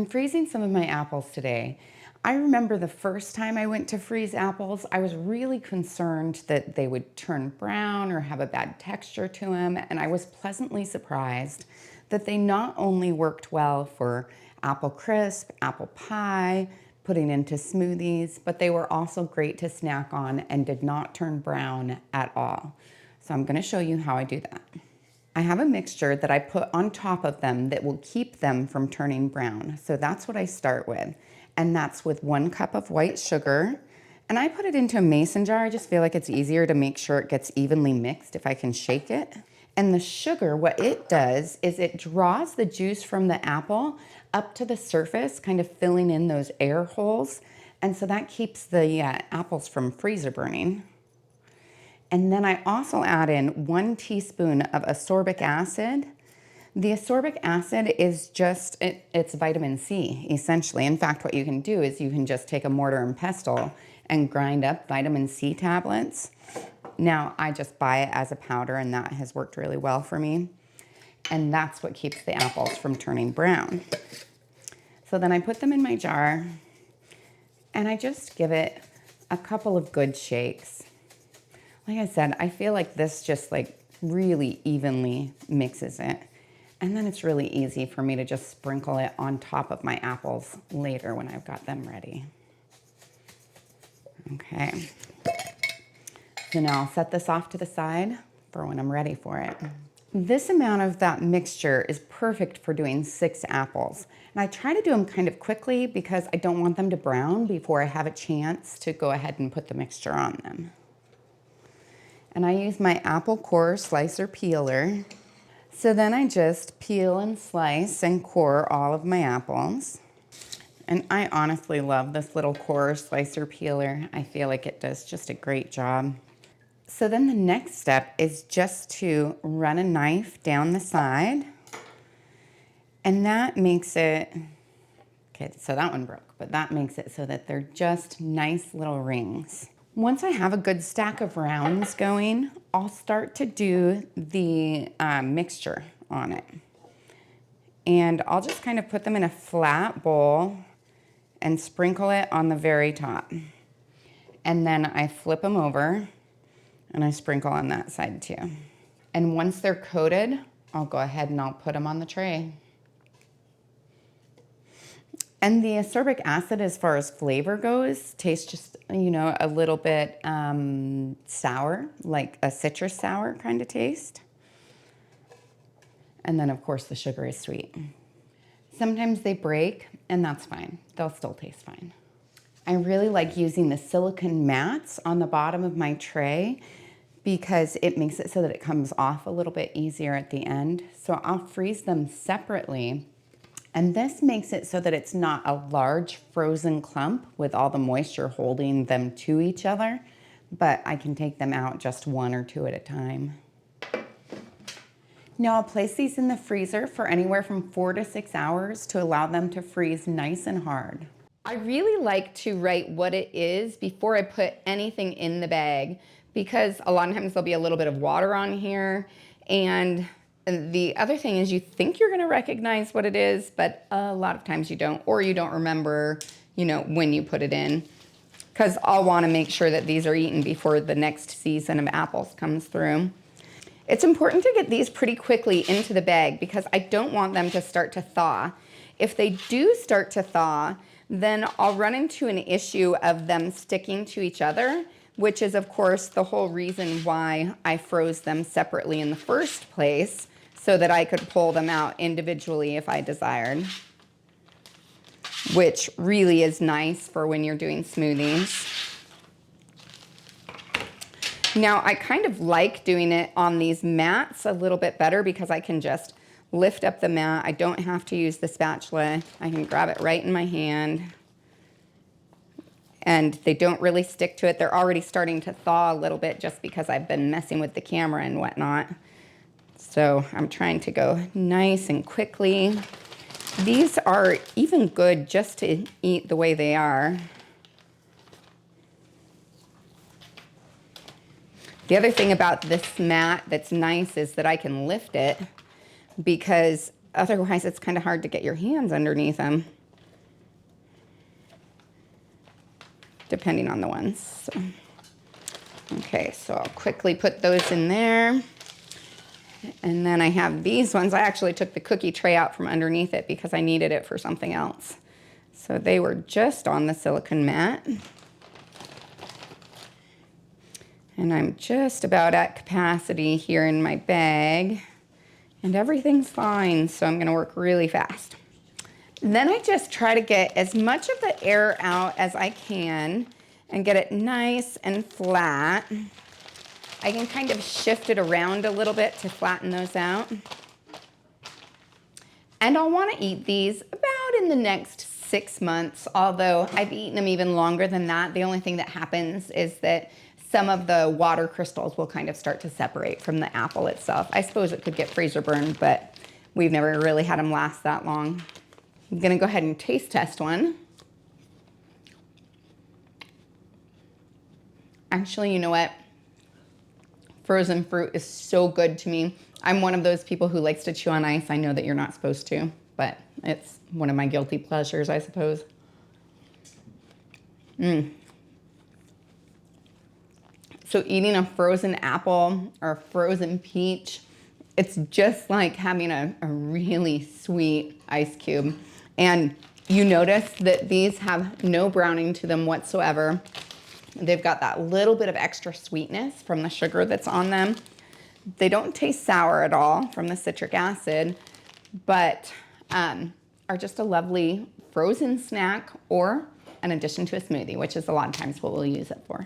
I'm freezing some of my apples today. I remember the first time I went to freeze apples, I was really concerned that they would turn brown or have a bad texture to them, and I was pleasantly surprised that they not only worked well for apple crisp, apple pie, putting into smoothies, but they were also great to snack on and did not turn brown at all. So I'm going to show you how I do that. I have a mixture that I put on top of them that will keep them from turning brown. So that's what I start with. And that's with 1 cup of white sugar. And I put it into a mason jar. I just feel like it's easier to make sure it gets evenly mixed if I can shake it. And the sugar, what it does is it draws the juice from the apple up to the surface, kind of filling in those air holes. And so that keeps the apples from freezer burning. And then I also add in 1 teaspoon of ascorbic acid. The ascorbic acid is just, it's vitamin C, essentially. In fact, what you can do is you can just take a mortar and pestle and grind up vitamin C tablets. Now, I just buy it as a powder, and that has worked really well for me. And that's what keeps the apples from turning brown. So then I put them in my jar, and I just give it a couple of good shakes. Like I said, I feel like this just really evenly mixes it. And then it's really easy for me to just sprinkle it on top of my apples later when I've got them ready. Okay. So now I'll set this off to the side for when I'm ready for it. This amount of that mixture is perfect for doing 6 apples. And I try to do them kind of quickly because I don't want them to brown before I have a chance to go ahead and put the mixture on them. And I use my apple core slicer peeler. So then I just peel and slice and core all of my apples. And I honestly love this little core slicer peeler. I feel like it does just a great job. So then the next step is just to run a knife down the side. And that makes it, okay, so that one broke, but that makes it so that they're just nice little rings. Once I have a good stack of rounds going, I'll start to do the mixture on it. And I'll just kind of put them in a flat bowl and sprinkle it on the very top. And then I flip them over and I sprinkle on that side too. And once they're coated, I'll go ahead and I'll put them on the tray. And the ascorbic acid, as far as flavor goes, tastes just, a little bit sour, like a citrus sour kind of taste. And then, of course, the sugar is sweet. Sometimes they break, and that's fine. They'll still taste fine. I really like using the silicone mats on the bottom of my tray because it makes it so that it comes off a little bit easier at the end. So I'll freeze them separately. And this makes it so that it's not a large frozen clump with all the moisture holding them to each other, but I can take them out just 1 or 2 at a time. Now I'll place these in the freezer for anywhere from 4 to 6 hours to allow them to freeze nice and hard. I really like to write what it is before I put anything in the bag because a lot of times there'll be a little bit of water on here, and the other thing is you think you're going to recognize what it is, but a lot of times you don't, or you don't remember, when you put it in. Because I'll want to make sure that these are eaten before the next season of apples comes through. It's important to get these pretty quickly into the bag because I don't want them to start to thaw. If they do start to thaw, then I'll run into an issue of them sticking to each other, which is, of course, the whole reason why I froze them separately in the first place, so that I could pull them out individually if I desired, which really is nice for when you're doing smoothies. Now, I kind of like doing it on these mats a little bit better because I can just lift up the mat. I don't have to use the spatula. I can grab it right in my hand. And they don't really stick to it. They're already starting to thaw a little bit just because I've been messing with the camera and whatnot. So I'm trying to go nice and quickly. These are even good just to eat the way they are. The other thing about this mat that's nice is that I can lift it because otherwise it's kind of hard to get your hands underneath them. depending on the ones. So, okay, so I'll quickly put those in there. And then I have these ones. I actually took the cookie tray out from underneath it because I needed it for something else. So they were just on the silicone mat. And I'm just about at capacity here in my bag. And everything's fine, so I'm gonna work really fast. Then I just try to get as much of the air out as I can and get it nice and flat. I can kind of shift it around a little bit to flatten those out. And I'll want to eat these about in the next 6 months, although I've eaten them even longer than that. The only thing that happens is that some of the water crystals will kind of start to separate from the apple itself. I suppose it could get freezer burned, but we've never really had them last that long. I'm gonna go ahead and taste test one. Actually, you know what? Frozen fruit is so good to me. I'm one of those people who likes to chew on ice. I know that you're not supposed to, but it's one of my guilty pleasures, I suppose. So eating a frozen apple or a frozen peach, it's just like having a really sweet ice cube. And you notice that these have no browning to them whatsoever. They've got that little bit of extra sweetness from the sugar that's on them. They don't taste sour at all from the citric acid, but are just a lovely frozen snack or an addition to a smoothie, which is a lot of times what we'll use it for.